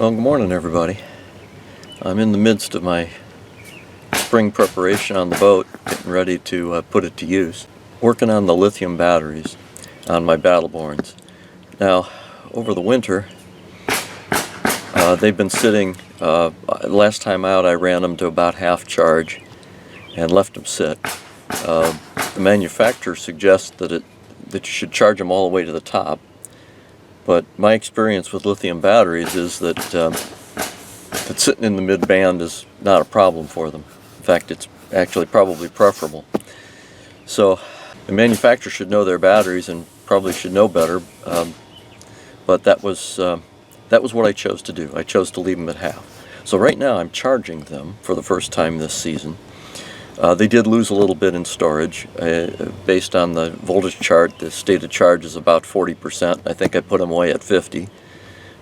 Well, good morning, everybody. I'm in the midst of my spring preparation on the boat, getting ready to put it to use. Working on the lithium batteries on my Battleborns. Now, over the winter, they've been sitting, last time out I ran them to about half charge and left them sit. The manufacturer suggests that you should charge them all the way to the top. But my experience with lithium batteries is that sitting in the mid-band is not a problem for them. In fact, it's actually probably preferable. So the manufacturer should know their batteries and probably should know better. But that was what I chose to do. I chose to leave them at half. So right now I'm charging them for the first time this season. They did lose a little bit in storage. Based on the voltage chart, the state of charge is about 40%. I think I put them away at 50.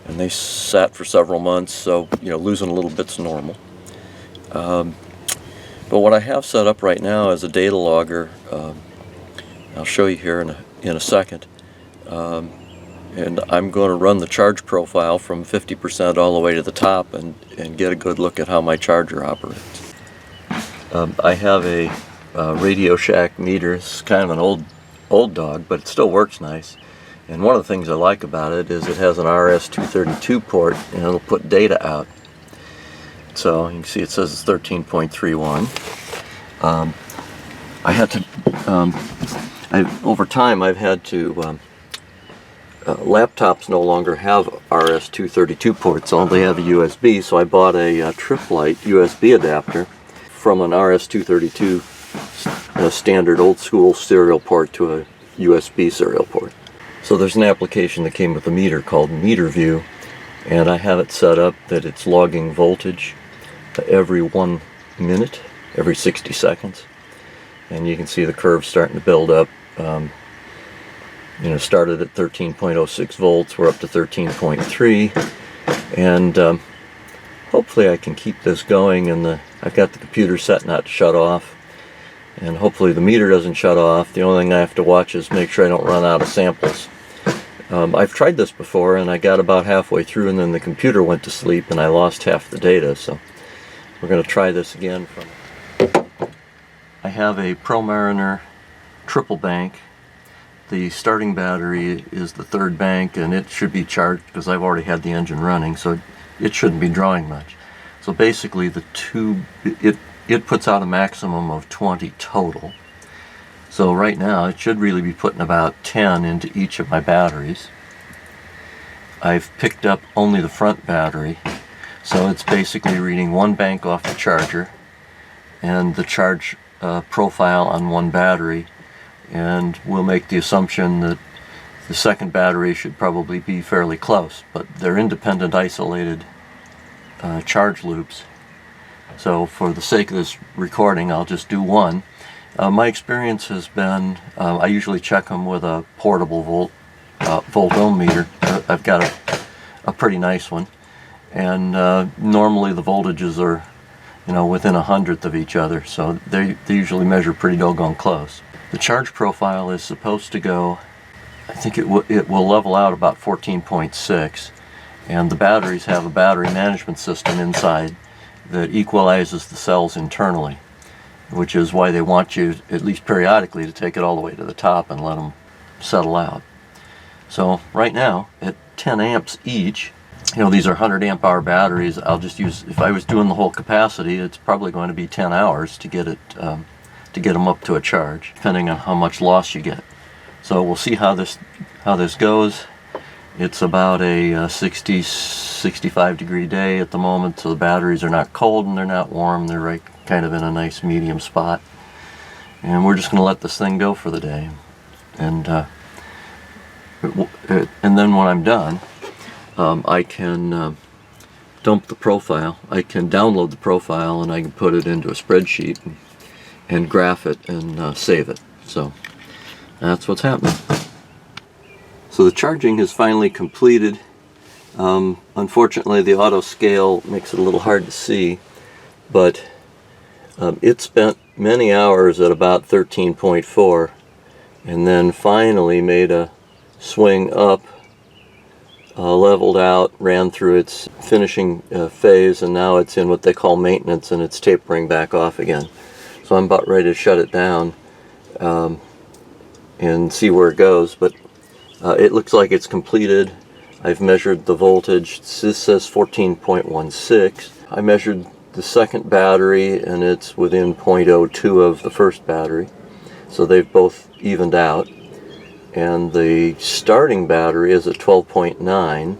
And they sat for several months, so losing a little bit's normal. But what I have set up right now is a data logger. I'll show you here in a second. And I'm going to run the charge profile from 50% all the way to the top and get a good look at how my charger operates. I have a Radio Shack meter. It's kind of an old dog, but it still works nice. And one of the things I like about it is it has an RS-232 port, and it'll put data out. So you can see it says it's 13.31. I had to, over time I've had to, laptops no longer have RS-232 ports, only have a USB, so I bought a Triplite USB adapter from an RS-232 standard old school serial port to a USB serial port. So there's an application that came with the meter called Meter View, and I have it set up that it's logging voltage every 1 minute, every 60 seconds. And you can see the curve starting to build up. Started at 13.06 volts, we're up to 13.3, and hopefully I can keep this going. And I've got the computer set not to shut off, and hopefully the meter doesn't shut off. The only thing I have to watch is make sure I don't run out of samples. I've tried this before, and I got about halfway through, and then the computer went to sleep, and I lost half the data. So we're going to try this again. I have a Promariner triple bank. The starting battery is the third bank, and it should be charged because I've already had the engine running, so it shouldn't be drawing much. So basically the tube, it puts out a maximum of 20 total. So right now it should really be putting about 10 into each of my batteries. I've picked up only the front battery, so it's basically reading one bank off the charger and the charge profile on one battery, and we'll make the assumption that the second battery should probably be fairly close, but they're independent, isolated charge loops. So for the sake of this recording, I'll just do one. My experience has been, I usually check them with a portable volt ohm meter. I've got a pretty nice one, and normally the voltages are within 1/100th of each other, so they usually measure pretty doggone close. The charge profile is supposed to go, I think it will level out about 14.6, and the batteries have a battery management system inside that equalizes the cells internally, which is why they want you, at least periodically, to take it all the way to the top and let them settle out. So right now, at 10 amps each, these are 100 amp hour batteries. I'll just use, if I was doing the whole capacity, it's probably going to be 10 hours to get them up to a charge, depending on how much loss you get. So we'll see how this goes. It's about a 65 degree day at the moment, so the batteries are not cold and they're not warm. They're right kind of in a nice medium spot. And we're just going to let this thing go for the day. And then when I'm done, I can dump the profile. I can download the profile, and I can put it into a spreadsheet and graph it and save it. So that's what's happening. So the charging is finally completed. Unfortunately, the auto scale makes it a little hard to see, but it spent many hours at about 13.4, and then finally made a swing up leveled out, ran through its finishing phase, and now it's in what they call maintenance, and it's tapering back off again. So I'm about ready to shut it down and see where it goes, but it looks like it's completed. I've measured the voltage. This says 14.16. I measured the second battery, and it's within 0.02 of the first battery, so they've both evened out. And the starting battery is at 12.9,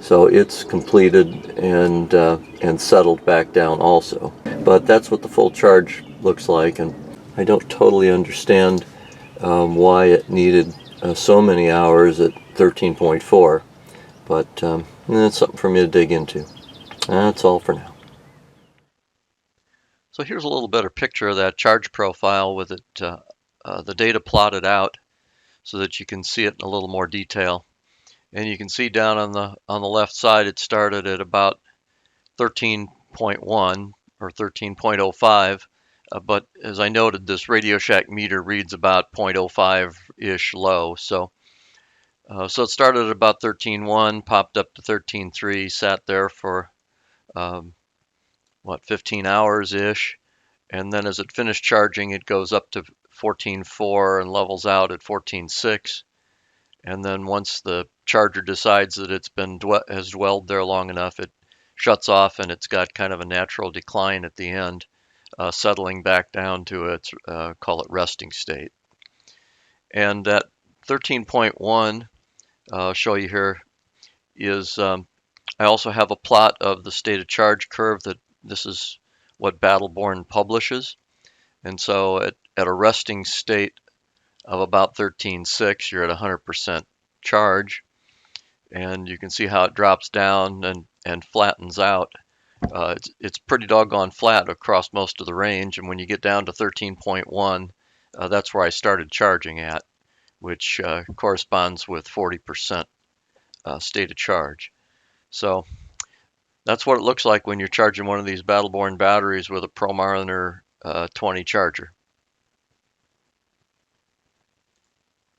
so it's completed and settled back down also. But that's what the full charge looks like, and I don't totally understand why it needed so many hours at 13.4, but that's something for me to dig into. That's all for now. So here's a little better picture of that charge profile with it, the data plotted out so that you can see it in a little more detail. And you can see down on the left side, it started at about 13.1 or 13.05. But as I noted, this Radio Shack meter reads about 0.05-ish low. So it started at about 13.1, popped up to 13.3, sat there for 15 hours-ish. And then as it finished charging, it goes up to 14.4 and levels out at 14.6. And then once the charger decides that it's has dwelled there long enough, it shuts off, and it's got kind of a natural decline at the end, settling back down to its call it resting state. And that 13.1, I'll show you here, is I also have a plot of the state of charge curve. That this is what Battleborn publishes. And so at a resting state of about 13.6, you're at 100% charge, and you can see how it drops down and flattens out. It's pretty doggone flat across most of the range, and when you get down to 13.1, that's where I started charging at, which corresponds with 40% state of charge. So that's what it looks like when you're charging one of these Battleborn batteries with a Promariner 20 charger.